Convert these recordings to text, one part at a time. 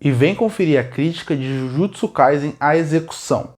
E vem conferir a crítica de Jujutsu Kaisen à execução.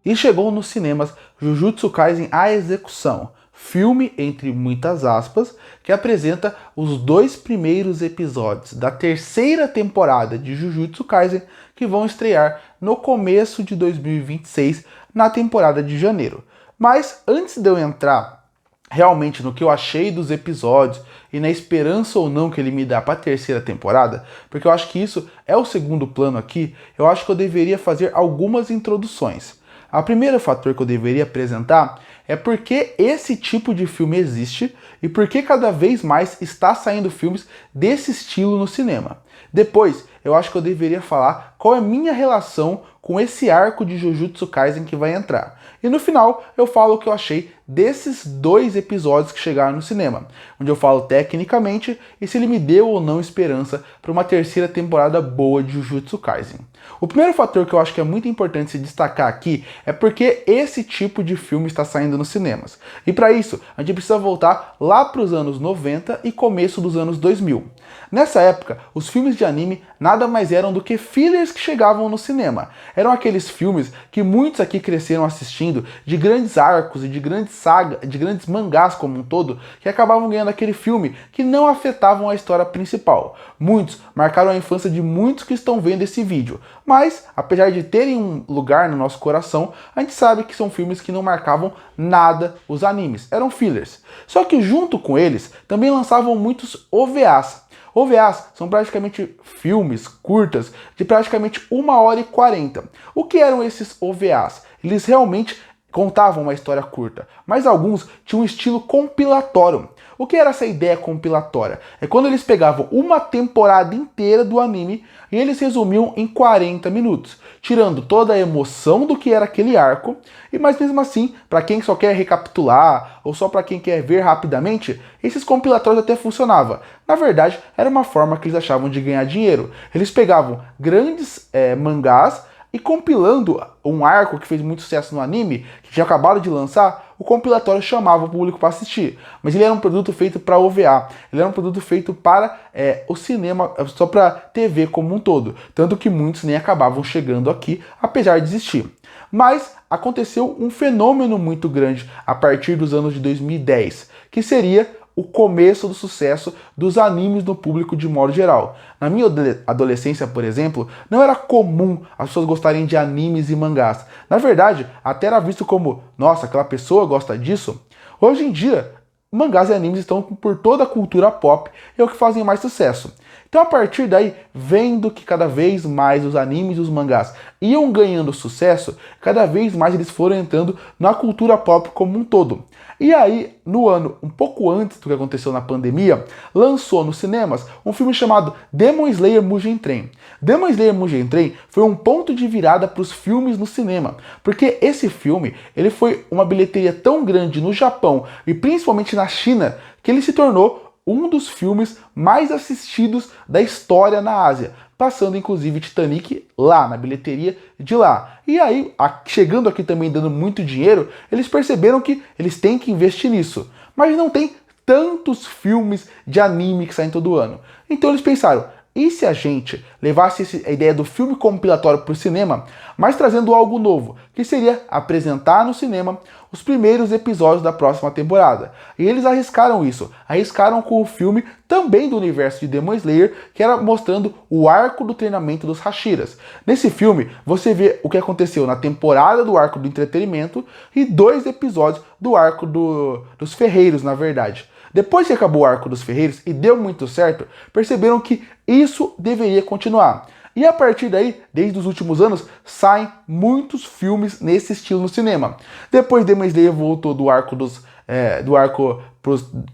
E chegou nos cinemas Jujutsu Kaisen à execução, filme entre muitas aspas, que apresenta os 2 primeiros episódios da 3ª temporada de Jujutsu Kaisen que vão estrear no começo de 2026, na temporada de janeiro. Mas antes de eu entrar realmente no que eu achei dos episódios e na esperança ou não que ele me dá para a 3ª temporada, porque eu acho que isso é o segundo plano aqui, eu acho que eu deveria fazer algumas introduções. O primeiro fator que eu deveria apresentar é porque esse tipo de filme existe e porque cada vez mais está saindo filmes desse estilo no cinema. Depois, eu acho que eu deveria falar qual é a minha relação com esse arco de Jujutsu Kaisen que vai entrar. E no final, eu falo o que eu achei desses 2 episódios que chegaram no cinema, onde eu falo tecnicamente e se ele me deu ou não esperança para uma 3ª temporada boa de Jujutsu Kaisen. O primeiro fator que eu acho que é muito importante se destacar aqui é porque esse tipo de filme está saindo nos cinemas. E para isso, a gente precisa voltar lá para os anos 90 e começo dos anos 2000. Nessa época, os filmes de anime nada mais eram do que fillers que chegavam no cinema. Eram aqueles filmes que muitos aqui cresceram assistindo, de grandes arcos e de grandes sagas, de grandes mangás como um todo, que acabavam ganhando aquele filme que não afetavam a história principal. Muitos marcaram a infância de muitos que estão vendo esse vídeo. Mas, apesar de terem um lugar no nosso coração, a gente sabe que são filmes que não marcavam nada os animes, eram fillers. Só que junto com eles, também lançavam muitos OVAs. OVAs são praticamente filmes curtas de praticamente 1h40. O que eram esses OVAs? Eles realmente contavam uma história curta, mas alguns tinham um estilo compilatório. O que era essa ideia compilatória? É quando eles pegavam uma temporada inteira do anime e eles resumiam em 40 minutos, tirando toda a emoção do que era aquele arco, mas mesmo assim, para quem só quer recapitular ou só para quem quer ver rapidamente, esses compilatórios até funcionavam. Na verdade, era uma forma que eles achavam de ganhar dinheiro. Eles pegavam grandes mangás e compilando um arco que fez muito sucesso no anime, que tinha acabado de lançar, o compilatório chamava o público para assistir. Mas ele era um produto feito para OVA, ele era um produto feito para o cinema, só para TV como um todo. Tanto que muitos nem acabavam chegando aqui, apesar de existir. Mas aconteceu um fenômeno muito grande a partir dos anos de 2010, que seria o começo do sucesso dos animes no público de modo geral. Na minha adolescência, por exemplo, não era comum as pessoas gostarem de animes e mangás. Na verdade, até era visto como, nossa, aquela pessoa gosta disso. Hoje em dia, mangás e animes estão por toda a cultura pop e é o que fazem mais sucesso. Então, a partir daí, vendo que cada vez mais os animes e os mangás iam ganhando sucesso, cada vez mais eles foram entrando na cultura pop como um todo. E aí, no ano um pouco antes do que aconteceu na pandemia, lançou nos cinemas um filme chamado Demon Slayer Mugen Train. Demon Slayer Mugen Train foi um ponto de virada para os filmes no cinema, porque esse filme ele foi uma bilheteria tão grande no Japão e principalmente na China, que ele se tornou um dos filmes mais assistidos da história na Ásia, passando inclusive Titanic lá, na bilheteria de lá. E aí, chegando aqui também dando muito dinheiro, eles perceberam que eles têm que investir nisso. Mas não tem tantos filmes de anime que saem todo ano. Então eles pensaram, e se a gente levasse a ideia do filme compilatório para o cinema, mas trazendo algo novo, que seria apresentar no cinema os primeiros episódios da próxima temporada. E eles arriscaram isso, arriscaram com o filme também do universo de Demon Slayer, que era mostrando o arco do treinamento dos Hashiras. Nesse filme, você vê o que aconteceu na temporada do arco do entretenimento e 2 episódios do arco dos ferreiros, na verdade. Depois que acabou o arco dos ferreiros e deu muito certo, perceberam que isso deveria continuar. E a partir daí, desde os últimos anos, saem muitos filmes nesse estilo no cinema. Depois Demon Slayer voltou do arco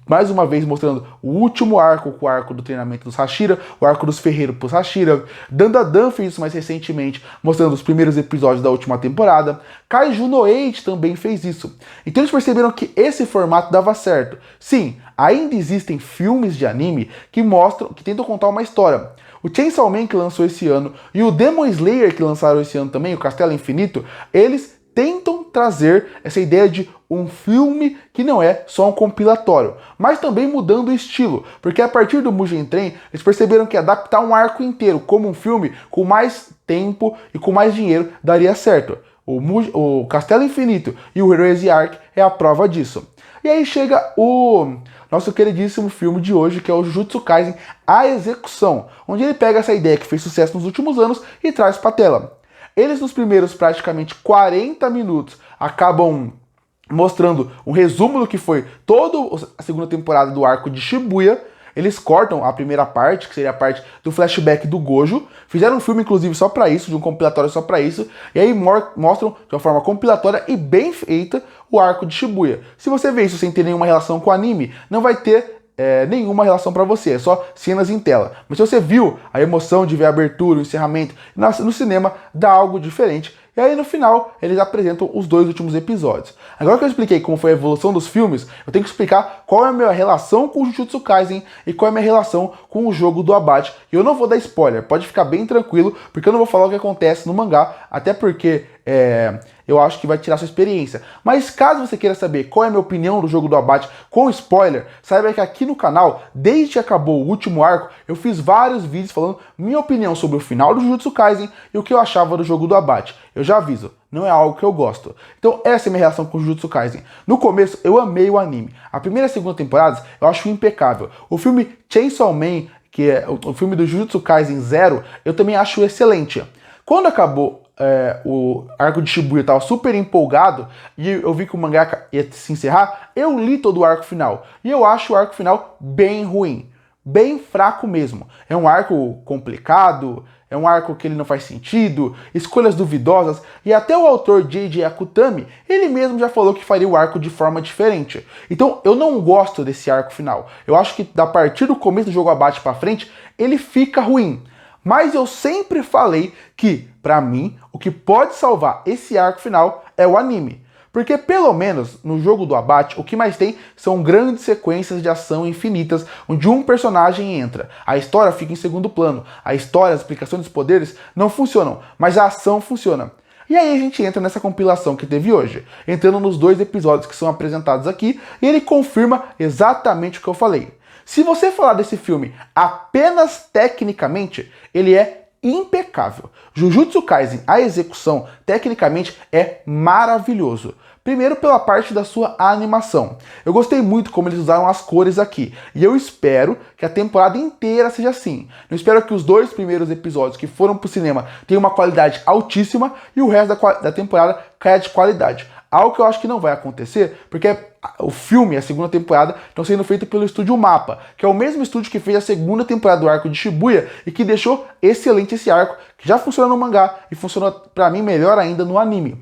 mais uma vez mostrando o último arco, com o arco do treinamento dos Hashira, o arco dos ferreiros pros Hashira. Dandadan fez isso mais recentemente, mostrando os primeiros episódios da última temporada. Kaiju no Age também fez isso. Então eles perceberam que esse formato dava certo. Sim, ainda existem filmes de anime que tentam contar uma história. O Chainsaw Man que lançou esse ano e o Demon Slayer que lançaram esse ano também, o Castelo Infinito, eles tentam trazer essa ideia de um filme que não é só um compilatório, mas também mudando o estilo, porque a partir do Mugen Train eles perceberam que adaptar um arco inteiro como um filme, com mais tempo e com mais dinheiro, daria certo. O Castelo Infinito e o Heroes Arc é a prova disso. E aí chega o nosso queridíssimo filme de hoje, que é o Jujutsu Kaisen, A Execução, onde ele pega essa ideia que fez sucesso nos últimos anos e traz pra tela. Eles, nos primeiros praticamente 40 minutos, acabam mostrando um resumo do que foi toda a segunda temporada do arco de Shibuya. Eles cortam a primeira parte, que seria a parte do flashback do Gojo. Fizeram um filme, inclusive, só pra isso, de um compilatório só pra isso. E aí mostram de uma forma compilatória e bem feita o arco de Shibuya. Se você vê isso sem ter nenhuma relação com o anime, não vai ter nenhuma relação pra você, é só cenas em tela. Mas se você viu a emoção de ver a abertura, o encerramento, no cinema dá algo diferente. E aí no final eles apresentam os 2 últimos episódios. Agora que eu expliquei como foi a evolução dos filmes, eu tenho que explicar qual é a minha relação com o Jujutsu Kaisen e qual é a minha relação com o jogo do abate. E eu não vou dar spoiler, pode ficar bem tranquilo, porque eu não vou falar o que acontece no mangá, até porque eu acho que vai tirar sua experiência. Mas caso você queira saber qual é a minha opinião do jogo do abate com spoiler, saiba que aqui no canal, desde que acabou o último arco, eu fiz vários vídeos falando minha opinião sobre o final do Jujutsu Kaisen e o que eu achava do jogo do abate. Eu já aviso, não é algo que eu gosto. Então essa é a minha relação com o Jujutsu Kaisen. No começo eu amei o anime. A primeira e a segunda temporadas eu acho impecável. O filme Chainsaw Man, que é o filme do Jujutsu Kaisen Zero, eu também acho excelente. Quando acabou o arco de Shibuya, eu tava super empolgado e eu vi que o mangá ia se encerrar, eu li todo o arco final. E eu acho o arco final bem ruim. Bem fraco mesmo. É um arco complicado, é um arco que ele não faz sentido, escolhas duvidosas, e até o autor J.J. Akutami, ele mesmo já falou que faria o arco de forma diferente. Então eu não gosto desse arco final. Eu acho que a partir do começo do jogo abate pra frente, ele fica ruim. Mas eu sempre falei que, pra mim, o que pode salvar esse arco final é o anime. Porque, pelo menos, no jogo do abate, o que mais tem são grandes sequências de ação infinitas, onde um personagem entra. A história fica em segundo plano. A história, as explicações dos poderes não funcionam, mas a ação funciona. E aí a gente entra nessa compilação que teve hoje, entrando nos 2 episódios que são apresentados aqui, e ele confirma exatamente o que eu falei. Se você falar desse filme apenas tecnicamente, ele é impecável. Jujutsu Kaisen, A Execução, tecnicamente é maravilhoso. Primeiro pela parte da sua animação. Eu gostei muito como eles usaram as cores aqui. E eu espero que a temporada inteira seja assim. Eu espero que os 2 primeiros episódios que foram pro cinema tenham uma qualidade altíssima e o resto da temporada caia de qualidade. Algo que eu acho que não vai acontecer, porque o filme e a segunda temporada estão sendo feitos pelo estúdio Mappa, que é o mesmo estúdio que fez a segunda temporada do arco de Shibuya e que deixou excelente esse arco, que já funciona no mangá e funcionou pra mim melhor ainda no anime.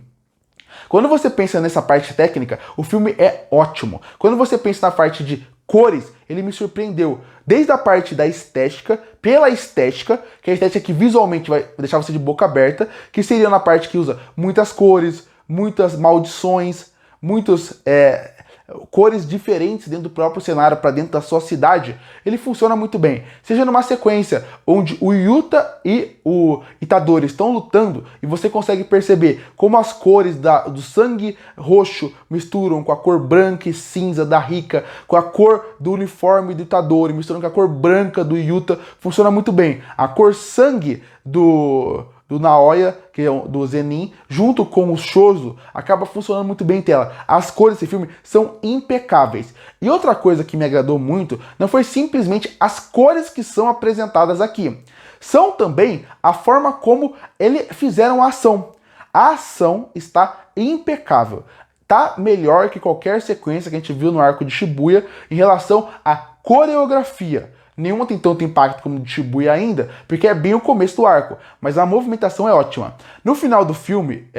Quando você pensa nessa parte técnica, o filme é ótimo. Quando você pensa na parte de cores, ele me surpreendeu. Desde a parte da estética, pela estética, que é a estética que visualmente vai deixar você de boca aberta, que seria na parte que usa muitas cores, muitas maldições, muitas cores diferentes dentro do próprio cenário para dentro da sua cidade, ele funciona muito bem. Seja numa sequência onde o Yuta e o Itadori estão lutando e você consegue perceber como as cores do sangue roxo misturam com a cor branca e cinza da Rika, com a cor do uniforme do Itadori, misturando com a cor branca do Yuta, funciona muito bem. A cor sangue do Naoya, que é do Zenin, junto com o Shozo, acaba funcionando muito bem em tela. As cores desse filme são impecáveis. E outra coisa que me agradou muito não foi simplesmente as cores que são apresentadas aqui. São também a forma como eles fizeram a ação. A ação está impecável. Tá melhor que qualquer sequência que a gente viu no arco de Shibuya em relação à coreografia. Nenhuma tem tanto impacto como o de Shibuya ainda, porque é bem o começo do arco, mas a movimentação é ótima. No final do filme,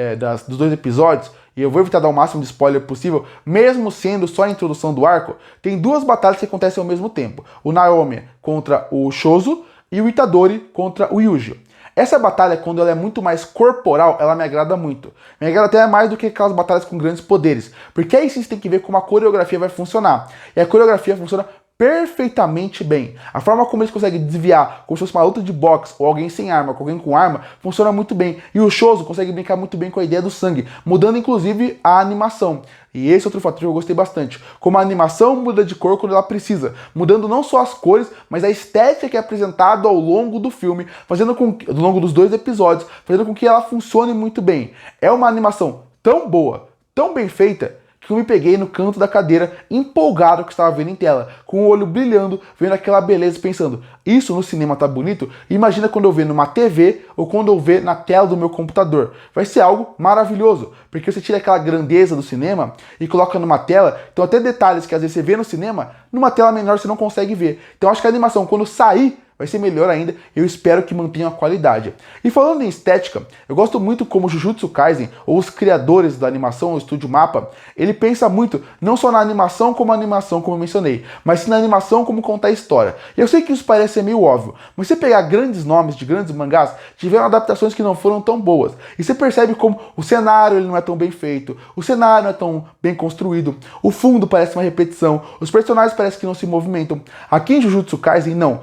dos 2 episódios, e eu vou evitar dar o máximo de spoiler possível, mesmo sendo só a introdução do arco, tem 2 batalhas que acontecem ao mesmo tempo. O Naomi contra o Shozo e o Itadori contra o Yuji. Essa batalha, quando ela é muito mais corporal, ela me agrada muito. Me agrada até mais do que aquelas batalhas com grandes poderes, porque aí sim você tem que ver como a coreografia vai funcionar. E a coreografia funciona perfeitamente bem. A forma como eles conseguem desviar, como se fosse uma luta de boxe, ou alguém sem arma, com alguém com arma, funciona muito bem. E o Shoso consegue brincar muito bem com a ideia do sangue, mudando inclusive a animação. E esse é outro fator que eu gostei bastante. Como a animação muda de cor quando ela precisa, mudando não só as cores, mas a estética que é apresentada ao longo do filme, ao longo dos 2 episódios, fazendo com que ela funcione muito bem. É uma animação tão boa, tão bem feita, que eu me peguei no canto da cadeira, empolgado com o que estava vendo em tela, com o olho brilhando, vendo aquela beleza, pensando, isso no cinema tá bonito? Imagina quando eu ver numa TV ou quando eu ver na tela do meu computador. Vai ser algo maravilhoso, porque você tira aquela grandeza do cinema e coloca numa tela, então até detalhes que às vezes você vê no cinema, numa tela menor você não consegue ver. Então acho que a animação, quando sair, vai ser melhor ainda, eu espero que mantenha a qualidade. E falando em estética, eu gosto muito como Jujutsu Kaisen, ou os criadores da animação, o Estúdio Mappa, ele pensa muito, não só na animação, como eu mencionei, mas sim na animação como contar a história. E eu sei que isso parece ser meio óbvio, mas você pegar grandes nomes de grandes mangás, tiveram adaptações que não foram tão boas. E você percebe como o cenário ele não é tão bem feito, o cenário não é tão bem construído, o fundo parece uma repetição, os personagens parecem que não se movimentam. Aqui em Jujutsu Kaisen, não.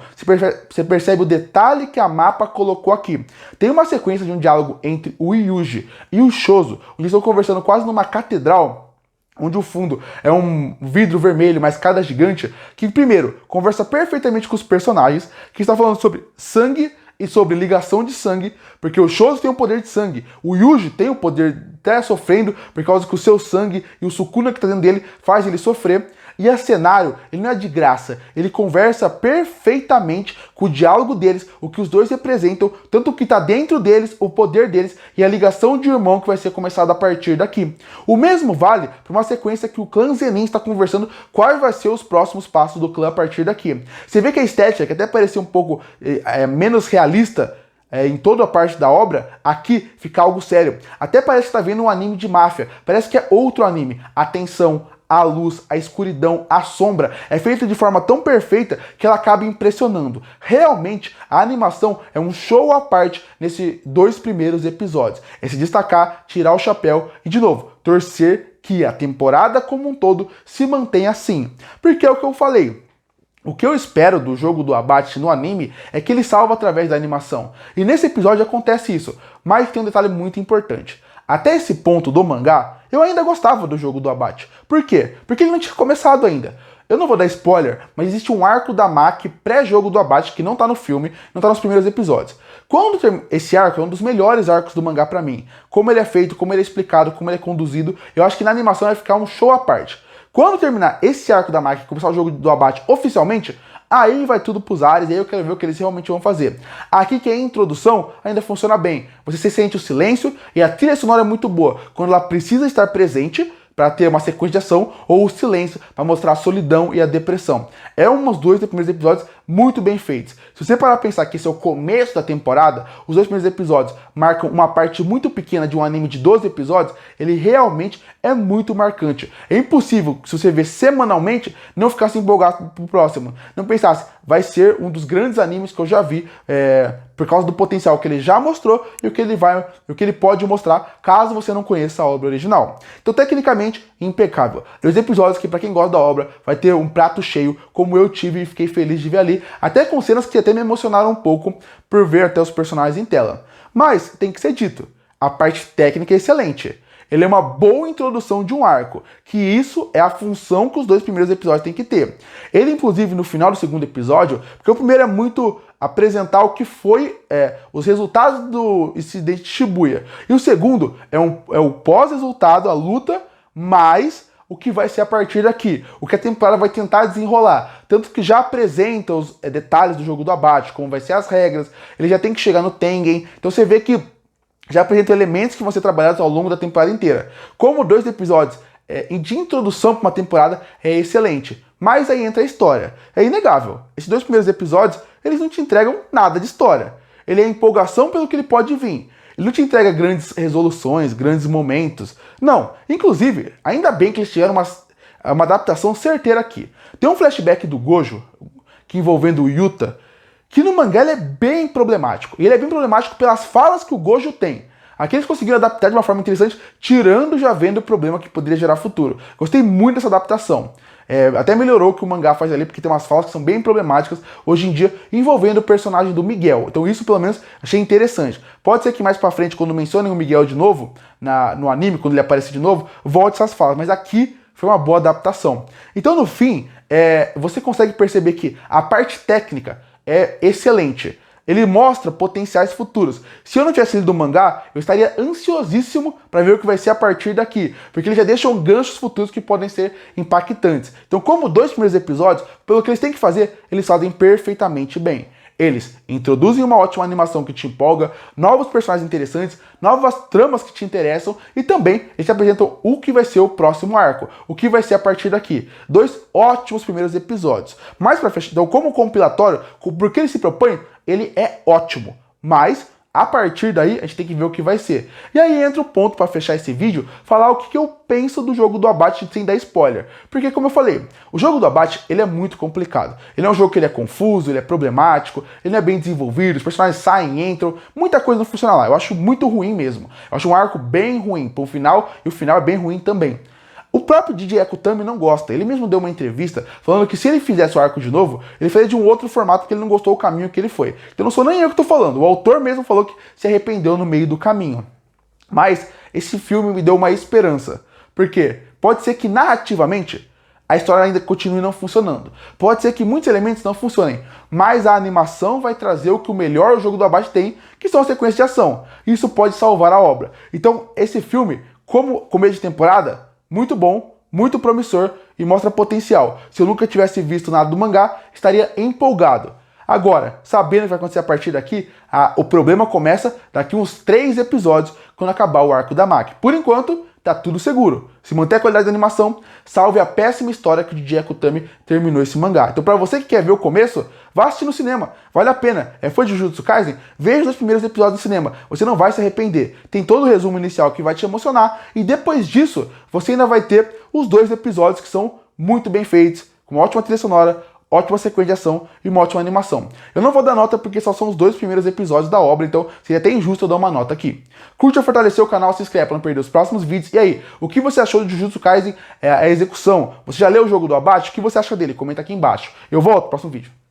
Você percebe o detalhe que a Mappa colocou aqui. Tem uma sequência de um diálogo entre o Yuji e o Shoso, onde estão conversando quase numa catedral, onde o fundo é um vidro vermelho, uma escada gigante, que primeiro conversa perfeitamente com os personagens, que está falando sobre sangue e sobre ligação de sangue, porque o Shoso tem o poder de sangue, o Yuji tem o poder de estar sofrendo por causa que o seu sangue e o Sukuna que está dentro dele faz ele sofrer. E a cenário, ele não é de graça, ele conversa perfeitamente com o diálogo deles, o que os dois representam, tanto o que está dentro deles, o poder deles e a ligação de irmão que vai ser começada a partir daqui. O mesmo vale para uma sequência que o clã Zenin está conversando quais vai ser os próximos passos do clã a partir daqui. Você vê que a estética, que até parecia um pouco menos realista, em toda a parte da obra, aqui fica algo sério. Até parece que está vendo um anime de máfia, parece que é outro anime. A tensão, a luz, a escuridão, a sombra é feita de forma tão perfeita que ela acaba impressionando. Realmente, a animação é um show à parte nesses 2 primeiros episódios. É se destacar, tirar o chapéu e, de novo, torcer que a temporada como um todo se mantenha assim. Porque é o que eu falei. O que eu espero do jogo do abate no anime é que ele salva através da animação. E nesse episódio acontece isso, mas tem um detalhe muito importante. Até esse ponto do mangá, eu ainda gostava do jogo do abate. Por quê? Porque ele não tinha começado ainda. Eu não vou dar spoiler, mas existe um arco da Maki pré-jogo do abate que não tá no filme, não tá nos primeiros episódios. Esse arco é um dos melhores arcos do mangá pra mim. Como ele é feito, como ele é explicado, como ele é conduzido, eu acho que na animação vai ficar um show à parte. Quando terminar esse arco da Maki e começar o jogo do abate oficialmente, aí vai tudo pros ares e aí eu quero ver o que eles realmente vão fazer. Aqui que é a introdução ainda funciona bem. Você sente o silêncio e a trilha sonora é muito boa. Quando ela precisa estar presente para ter uma sequência de ação, ou o silêncio para mostrar a solidão e a depressão. É um dos 2 primeiros episódios muito bem feitos. Se você parar pra pensar que esse é o começo da temporada, os 2 primeiros episódios marcam uma parte muito pequena de um anime de 12 episódios, ele realmente é muito marcante. É impossível, se você ver semanalmente, não ficasse empolgado pro próximo. Não pensasse, vai ser um dos grandes animes que eu já vi, por causa do potencial que ele já mostrou e o que ele pode mostrar caso você não conheça a obra original. Então, tecnicamente, impecável. 2 episódios que, para quem gosta da obra, vai ter um prato cheio, como eu tive e fiquei feliz de ver ali, até com cenas que até me emocionaram um pouco por ver até os personagens em tela. Mas, tem que ser dito, a parte técnica é excelente. Ele é uma boa introdução de um arco, que isso é a função que os 2 primeiros episódios têm que ter. Ele, inclusive, no final do 2º episódio, porque o primeiro é muito apresentar o que foi os resultados do incidente de Shibuya. E o segundo é o pós-resultado, a luta, mais o que vai ser a partir daqui, o que a temporada vai tentar desenrolar. Tanto que já apresenta os detalhes do jogo do abate, como vai ser as regras, ele já tem que chegar no Tengen, então você vê que já apresenta elementos que vão ser trabalhados ao longo da temporada inteira. Como 2 episódios de introdução para uma temporada é excelente, mas aí entra a história. É inegável, esses 2 primeiros episódios, eles não te entregam nada de história. Ele é empolgação pelo que ele pode vir. Ele não te entrega grandes resoluções, grandes momentos. Não. Inclusive, ainda bem que eles tiveram uma adaptação certeira aqui. Tem um flashback do Gojo, que envolvendo o Yuta, que no mangá ele é bem problemático. E ele é bem problemático pelas falas que o Gojo tem. Aqui eles conseguiram adaptar de uma forma interessante, tirando já vendo o problema que poderia gerar futuro. Gostei muito dessa adaptação. Até melhorou o que o mangá faz ali, porque tem umas falas que são bem problemáticas hoje em dia, envolvendo o personagem do Miguel. Então isso, pelo menos, achei interessante. Pode ser que mais pra frente, quando mencionem o Miguel de novo, no anime, quando ele aparecer de novo, volte essas falas. Mas aqui foi uma boa adaptação. Então, no fim, você consegue perceber que a parte técnica é excelente. Ele mostra potenciais futuros. Se eu não tivesse lido o mangá, eu estaria ansiosíssimo para ver o que vai ser a partir daqui, porque ele já deixa ganchos futuros que podem ser impactantes. Então, como 2 primeiros episódios, pelo que eles têm que fazer, eles fazem perfeitamente bem. Eles introduzem uma ótima animação que te empolga, novos personagens interessantes, novas tramas que te interessam e também eles te apresentam o que vai ser o próximo arco, o que vai ser a partir daqui. 2 ótimos primeiros episódios. Mas para fechar, então, como compilatório, porque ele se propõe, ele é ótimo. Mas a partir daí, a gente tem que ver o que vai ser. E aí entra o ponto para fechar esse vídeo, falar o que eu penso do jogo do Abate sem dar spoiler. Porque, como eu falei, o jogo do Abate, ele é muito complicado. Ele é um jogo que ele é confuso, ele é problemático, ele não é bem desenvolvido, os personagens saem, entram, muita coisa não funciona lá. Eu acho muito ruim mesmo. Eu acho um arco bem ruim pro final, e o final é bem ruim também. O próprio DJ Akutami não gosta. Ele mesmo deu uma entrevista falando que se ele fizesse o arco de novo, ele faria de um outro formato porque ele não gostou do caminho que ele foi. Então não sou nem eu que tô falando. O autor mesmo falou que se arrependeu no meio do caminho. Mas esse filme me deu uma esperança. Por quê? Pode ser que narrativamente a história ainda continue não funcionando. Pode ser que muitos elementos não funcionem. Mas a animação vai trazer o que o melhor jogo do Abate tem, que são as sequências de ação. Isso pode salvar a obra. Então esse filme, como começo de temporada, muito bom, muito promissor e mostra potencial. Se eu nunca tivesse visto nada do mangá, estaria empolgado. Agora, sabendo o que vai acontecer a partir daqui, o problema começa daqui uns 3 episódios, quando acabar o arco da Maki. Por enquanto, tá tudo seguro. Se manter a qualidade da animação, salve a péssima história que o DJ Akutami terminou esse mangá. Então, pra você que quer ver o começo, vá assistir no cinema. Vale a pena. Foi de Jujutsu Kaisen? Veja os primeiros episódios no cinema. Você não vai se arrepender. Tem todo o resumo inicial que vai te emocionar. E depois disso, você ainda vai ter os 2 episódios que são muito bem feitos, com uma ótima trilha sonora, ótima sequência de ação e uma ótima animação. Eu não vou dar nota porque só são os 2 primeiros episódios da obra, então seria até injusto eu dar uma nota aqui. Curte ou fortalecer o canal, se inscreve para não perder os próximos vídeos. E aí, o que você achou de Jujutsu Kaisen, a execução? Você já leu o jogo do Abate? O que você acha dele? Comenta aqui embaixo. Eu volto no próximo vídeo.